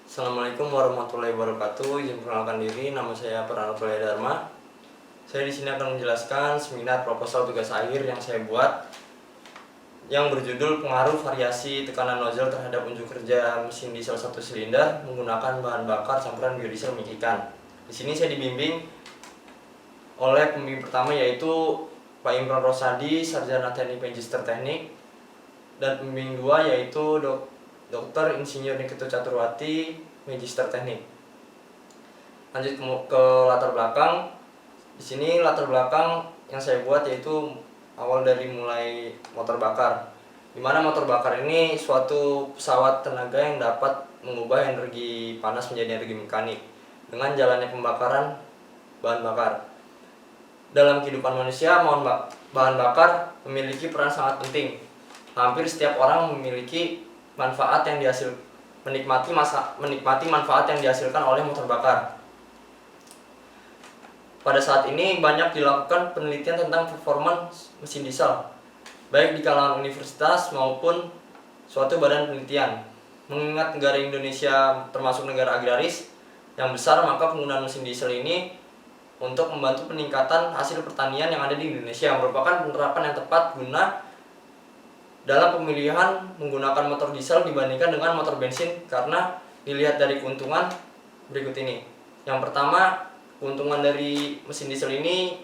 Assalamualaikum warahmatullahi wabarakatuh. Izin perkenalkan diri, nama saya Pranata Dharma. Saya di sini akan menjelaskan seminar proposal tugas akhir yang saya buat yang berjudul pengaruh variasi tekanan nozzle terhadap unjuk kerja mesin diesel 1 silinder menggunakan bahan bakar campuran biodiesel minyak ikan. Di sini saya dibimbing oleh pembimbing pertama yaitu Pak Imron Rosadi, Sarjana Teknik Magister Teknik, dan pembimbing dua yaitu Dr. Insinyur Nikita Caturwati, Magister Teknik. Lanjut ke latar belakang. Di sini latar belakang yang saya buat yaitu awal dari mulai motor bakar. Dimana motor bakar ini suatu pesawat tenaga yang dapat mengubah energi panas menjadi energi mekanik dengan jalannya pembakaran bahan bakar. Dalam kehidupan manusia, bahan bakar memiliki peran sangat penting. Hampir setiap orang memiliki manfaat yang menikmati manfaat yang dihasilkan oleh motor bakar. Pada saat ini banyak dilakukan penelitian tentang performance mesin diesel, baik di kalangan universitas maupun suatu badan penelitian. Mengingat negara Indonesia termasuk negara agraris yang besar, maka penggunaan mesin diesel ini untuk membantu peningkatan hasil pertanian yang ada di Indonesia merupakan penerapan yang tepat guna dalam pemilihan menggunakan motor diesel dibandingkan dengan motor bensin, karena dilihat dari keuntungan berikut ini. Yang pertama, keuntungan dari mesin diesel ini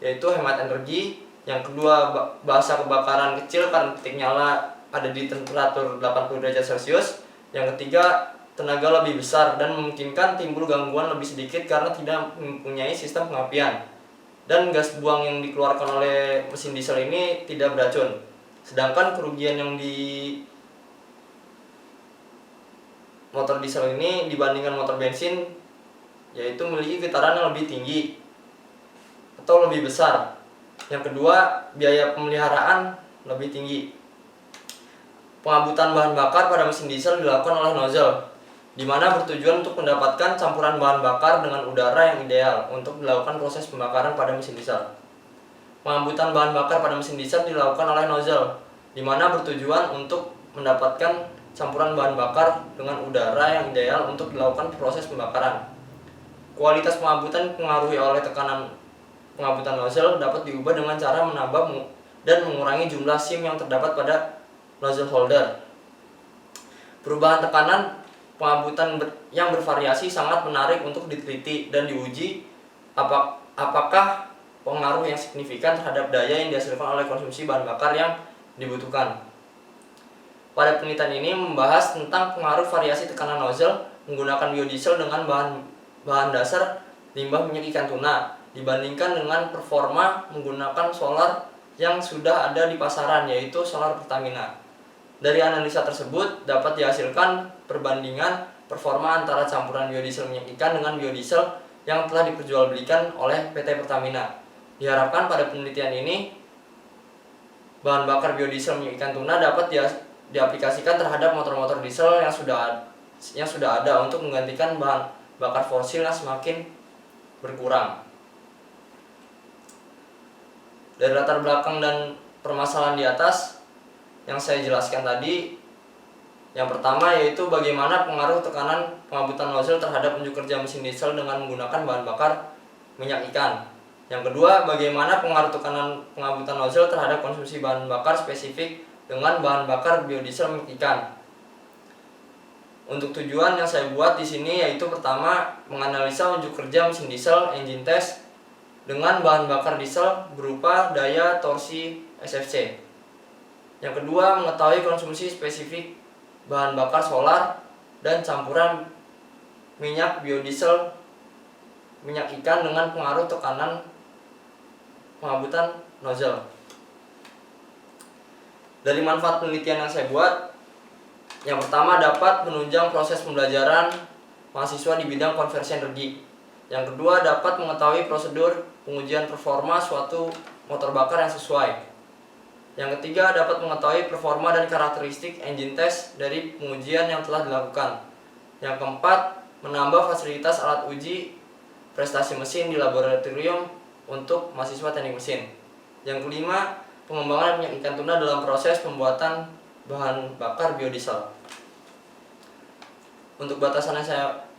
yaitu hemat energi. Yang kedua, bahasa kebakaran kecil karena titik nyala ada di temperatur 80 derajat Celcius. Yang ketiga, tenaga lebih besar dan memungkinkan timbul gangguan lebih sedikit karena tidak mempunyai sistem pengapian. Dan gas buang yang dikeluarkan oleh mesin diesel ini tidak beracun. Sedangkan kerugian yang di motor diesel ini dibandingkan motor bensin yaitu memiliki getaran yang lebih tinggi atau lebih besar. Yang kedua, biaya pemeliharaan lebih tinggi. Pengabutan bahan bakar pada mesin diesel dilakukan oleh nozzle, di mana bertujuan untuk mendapatkan campuran bahan bakar dengan udara yang ideal untuk dilakukan proses pembakaran pada mesin diesel. Pengabutan bahan bakar pada mesin diesel dilakukan oleh nozzle, di mana bertujuan untuk mendapatkan campuran bahan bakar dengan udara yang ideal untuk dilakukan proses pembakaran. Kualitas pengabutan dipengaruhi oleh tekanan pengabutan nozzle dapat diubah dengan cara menambah dan mengurangi jumlah sim yang terdapat pada nozzle holder. Perubahan tekanan pengabutan yang bervariasi sangat menarik untuk diteliti dan diuji apakah pengaruh yang signifikan terhadap daya yang dihasilkan oleh konsumsi bahan bakar yang dibutuhkan. Pada penelitian ini membahas tentang pengaruh variasi tekanan nozzle menggunakan biodiesel dengan bahan dasar limbah minyak ikan tuna dibandingkan dengan performa menggunakan solar yang sudah ada di pasaran, yaitu solar Pertamina. Dari analisa tersebut dapat dihasilkan perbandingan performa antara campuran biodiesel minyak ikan dengan biodiesel yang telah diperjualbelikan oleh PT Pertamina. Diharapkan pada penelitian ini bahan bakar biodiesel minyak ikan tuna dapat diaplikasikan terhadap motor-motor diesel yang sudah ada untuk menggantikan bahan bakar fosil yang semakin berkurang. Dari latar belakang dan permasalahan di atas yang saya jelaskan tadi, yang pertama yaitu bagaimana pengaruh tekanan pengabutan nozzle terhadap unjuk kerja mesin diesel dengan menggunakan bahan bakar minyak ikan. Yang kedua, bagaimana pengaruh tekanan pengabutan nozzle terhadap konsumsi bahan bakar spesifik dengan bahan bakar biodiesel minyak ikan. Untuk tujuan yang saya buat di sini yaitu pertama, menganalisa unjuk kerja mesin diesel engine test dengan bahan bakar diesel berupa daya torsi SFC. Yang kedua, mengetahui konsumsi spesifik bahan bakar solar dan campuran minyak biodiesel minyak ikan dengan pengaruh tekanan pengabutan nozzle. Dari manfaat penelitian yang saya buat, yang pertama dapat menunjang proses pembelajaran mahasiswa di bidang konversi energi. Yang kedua, dapat mengetahui prosedur pengujian performa suatu motor bakar yang sesuai. Yang ketiga, dapat mengetahui performa dan karakteristik engine test dari pengujian yang telah dilakukan. Yang keempat, menambah fasilitas alat uji prestasi mesin di laboratorium untuk mahasiswa teknik mesin. Yang kelima, pengembangan minyak ikan tuna dalam proses pembuatan bahan bakar biodiesel. Untuk batasan yang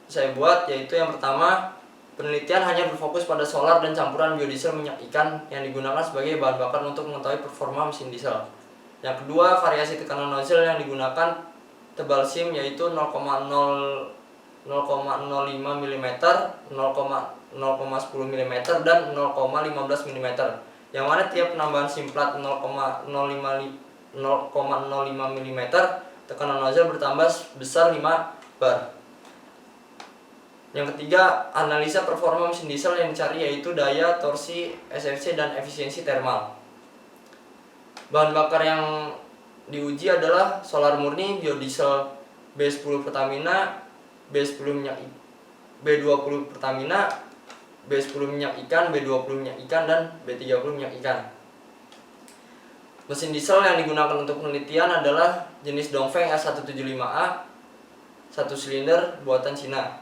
saya buat yaitu yang pertama, penelitian hanya berfokus pada solar dan campuran biodiesel minyak ikan yang digunakan sebagai bahan bakar untuk mengetahui performa mesin diesel. Yang kedua, variasi tekanan nozzle yang digunakan tebal SIM yaitu 0,05 mm, 0,10 mm, dan 0,15 mm. Yang mana tiap penambahan SIM plat 0,05 mm, tekanan nozzle bertambah besar 5 bar. Yang ketiga, analisa performa mesin diesel yang dicari yaitu daya, torsi, SFC, dan efisiensi thermal. Bahan bakar yang diuji adalah solar murni, biodiesel B10 Pertamina, B10 minyak B20 Pertamina, B10 minyak ikan, B20 minyak ikan, dan B30 minyak ikan. Mesin diesel yang digunakan untuk penelitian adalah jenis Dongfeng S175A, 1 silinder buatan Cina.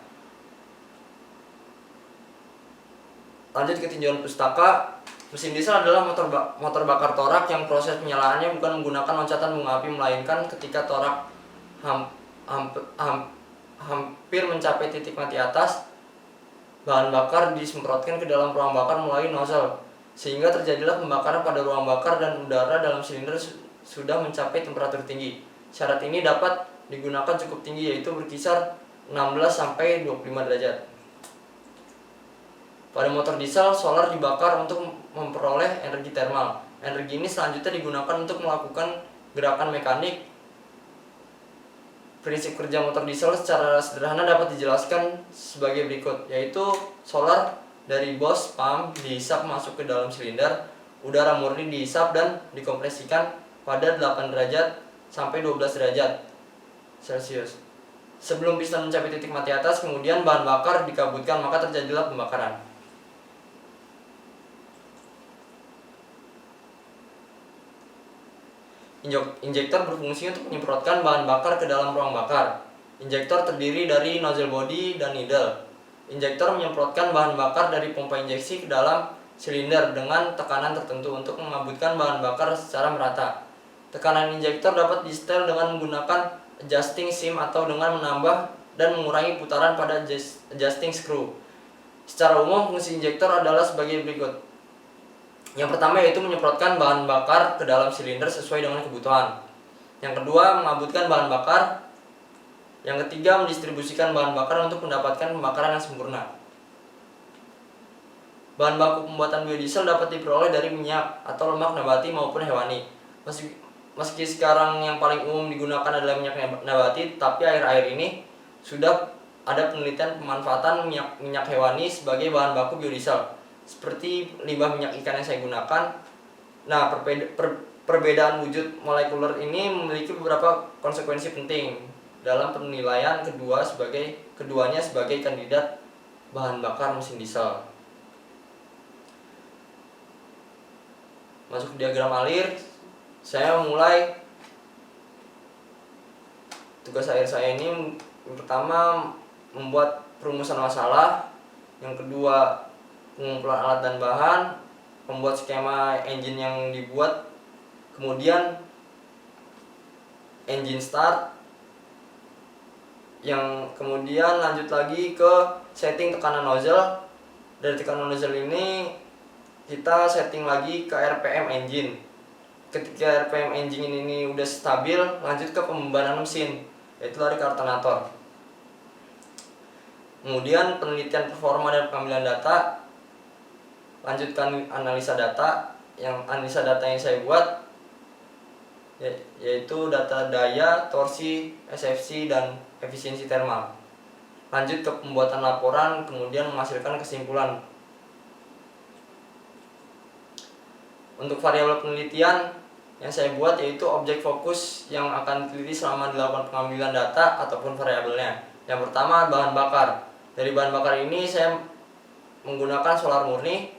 Lanjut ke tinjauan pustaka. Mesin diesel adalah motor bakar torak yang proses penyalaannya bukan menggunakan loncatan bunga api, melainkan ketika torak hampir mencapai titik mati atas, bahan bakar disemprotkan ke dalam ruang bakar melalui nozzle, sehingga terjadilah pembakaran pada ruang bakar dan udara dalam silinder sudah mencapai temperatur tinggi. Syarat ini dapat digunakan cukup tinggi, yaitu berkisar 16-25 derajat. Pada motor diesel, solar dibakar untuk memperoleh energi thermal. Energi ini selanjutnya digunakan untuk melakukan gerakan mekanik. Prinsip kerja motor diesel secara sederhana dapat dijelaskan sebagai berikut, yaitu solar dari bos pump dihisap masuk ke dalam silinder, udara murni dihisap dan dikompresikan pada 8 derajat sampai 12 derajat Celcius. Sebelum piston mencapai titik mati atas, kemudian bahan bakar dikabutkan, maka terjadilah pembakaran. Injektor berfungsi untuk menyemprotkan bahan bakar ke dalam ruang bakar. Injektor terdiri dari nozzle body dan needle. Injektor menyemprotkan bahan bakar dari pompa injeksi ke dalam silinder dengan tekanan tertentu untuk mengabutkan bahan bakar secara merata. Tekanan injektor dapat di-setel dengan menggunakan adjusting SIM atau dengan menambah dan mengurangi putaran pada adjusting screw. Secara umum, fungsi injektor adalah sebagai berikut. Yang pertama yaitu menyemprotkan bahan bakar ke dalam silinder sesuai dengan kebutuhan. Yang kedua, mengabutkan bahan bakar. Yang ketiga, mendistribusikan bahan bakar untuk mendapatkan pembakaran yang sempurna. Bahan baku pembuatan biodiesel dapat diperoleh dari minyak atau lemak nabati maupun hewani. Meski sekarang yang paling umum digunakan adalah minyak nabati, tapi akhir-akhir ini sudah ada penelitian pemanfaatan minyak hewani sebagai bahan baku biodiesel, seperti limbah minyak ikan yang saya gunakan. Nah, perbedaan wujud molekuler ini memiliki beberapa konsekuensi penting dalam penilaian keduanya sebagai kandidat bahan bakar mesin diesel. Masuk ke diagram alir, saya mulai tugas akhir saya ini. Yang pertama, membuat perumusan masalah. Yang kedua, pengumpulan alat dan bahan, membuat skema engine yang dibuat, kemudian engine start, yang kemudian lanjut lagi ke setting tekanan nozzle. Dari tekanan nozzle ini kita setting lagi ke RPM engine. Ketika RPM engine ini udah stabil, lanjut ke pembebanan mesin, yaitu lari ke alternator. Kemudian penelitian performa dan pengambilan data. Lanjutkan analisa data. Yang analisa data yang saya buat yaitu data daya, torsi, SFC, dan efisiensi thermal. Lanjut ke pembuatan laporan, kemudian menghasilkan kesimpulan. Untuk variabel penelitian yang saya buat yaitu objek fokus yang akan diteliti selama dilakukan pengambilan data ataupun variabelnya. Yang pertama, bahan bakar. Dari bahan bakar ini saya menggunakan solar murni,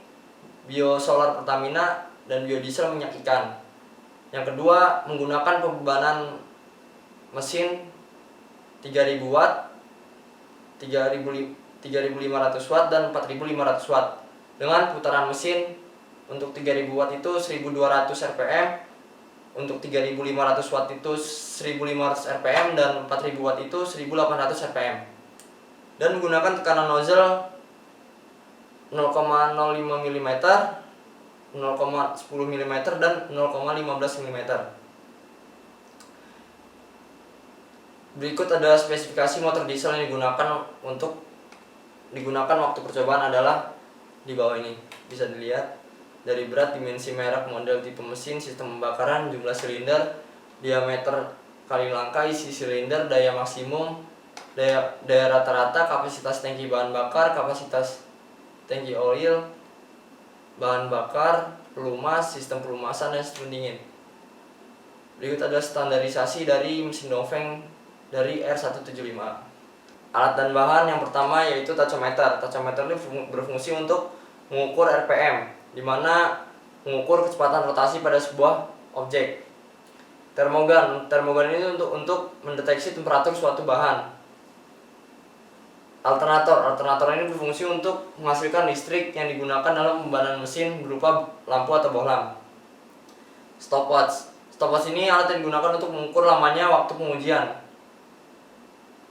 biosolar Pertamina, dan biodiesel minyak ikan. Yang kedua, menggunakan pembebanan mesin 3000 watt, 3500 watt, dan 4500 watt dengan putaran mesin untuk 3000 watt itu 1200 rpm, untuk 3500 watt itu 1500 rpm dan 4000 watt itu 1800 rpm. Dan menggunakan tekanan nozzle 0,05 mm, 0,10 mm dan 0,15 mm. Berikut ada spesifikasi motor diesel yang digunakan waktu percobaan adalah di bawah ini. Bisa dilihat dari berat, dimensi, merek, model, tipe mesin, sistem pembakaran, jumlah silinder, diameter kali langkah, isi silinder, daya maksimum, daya rata-rata, kapasitas tangki bahan bakar, kapasitas tangki oil, bahan bakar, pelumas, sistem pelumasan, dan sistem pendingin. Berikut ada standarisasi dari mesin Dongfeng dari R175. Alat dan bahan yang pertama yaitu tachometer. Tachometer ini berfungsi untuk mengukur RPM, di mana mengukur kecepatan rotasi pada sebuah objek. Termogan ini untuk mendeteksi temperatur suatu bahan. Alternator ini berfungsi untuk menghasilkan listrik yang digunakan dalam pembanan mesin berupa lampu atau bohlam. Stopwatch ini alat yang digunakan untuk mengukur lamanya waktu pengujian.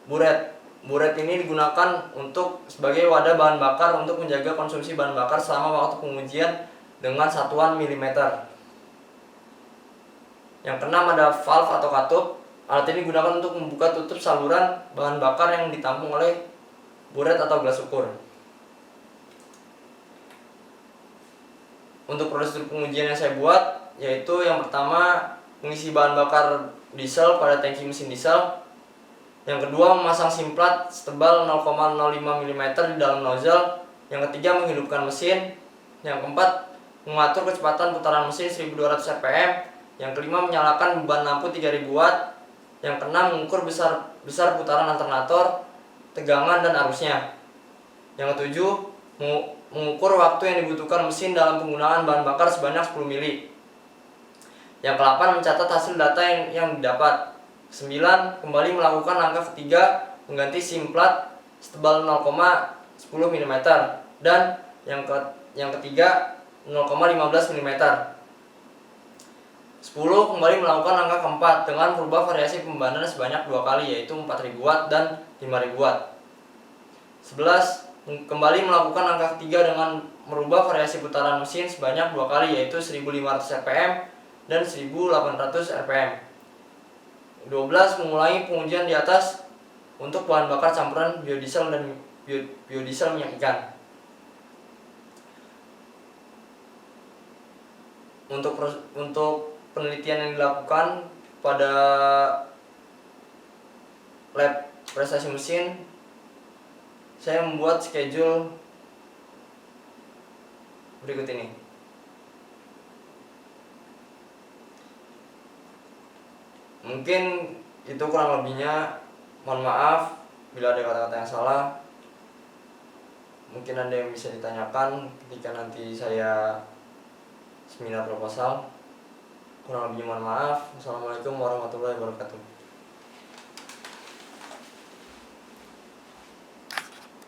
Buret ini digunakan sebagai wadah bahan bakar untuk menjaga konsumsi bahan bakar selama waktu pengujian dengan satuan milimeter. Yang keenam ada valve atau katup. Alat ini digunakan untuk membuka tutup saluran bahan bakar yang ditampung oleh buret atau gelas ukur. Untuk prosedur pengujian yang saya buat yaitu yang pertama mengisi bahan bakar diesel pada tangki mesin diesel. Yang kedua, memasang simplat setebal 0,05 mm di dalam nozzle. Yang ketiga, menghidupkan mesin. Yang keempat, mengatur kecepatan putaran mesin 1200 rpm. Yang kelima, menyalakan beban lampu 3000 watt. Yang keenam, mengukur besar putaran alternator, tegangan, dan arusnya. Yang ketujuh, mengukur waktu yang dibutuhkan mesin dalam penggunaan bahan bakar sebanyak 10 mili. Yang ke-8, mencatat hasil data yang didapat. 9. Kembali melakukan langkah ketiga, mengganti simplat setebal 0,10 mm dan yang ketiga 0,15 mm. 10. Kembali melakukan langkah keempat dengan merubah variasi pembanan sebanyak 2 kali yaitu 4000 watt dan 5000 watt. 11. Kembali melakukan langkah ketiga dengan merubah variasi putaran mesin sebanyak 2 kali yaitu 1500 rpm dan 1800 rpm. 12. Mengulangi pengujian di atas untuk bahan bakar campuran biodiesel dan biodiesel minyak ikan. Untuk penelitian yang dilakukan pada lab prestasi mesin, saya membuat schedule berikut ini. Mungkin itu kurang lebihnya. Mohon maaf bila ada kata-kata yang salah. Mungkin ada yang bisa ditanyakan ketika nanti saya seminar proposal. Kurang lebihnya mohon maaf. Wassalamualaikum warahmatullahi wabarakatuh.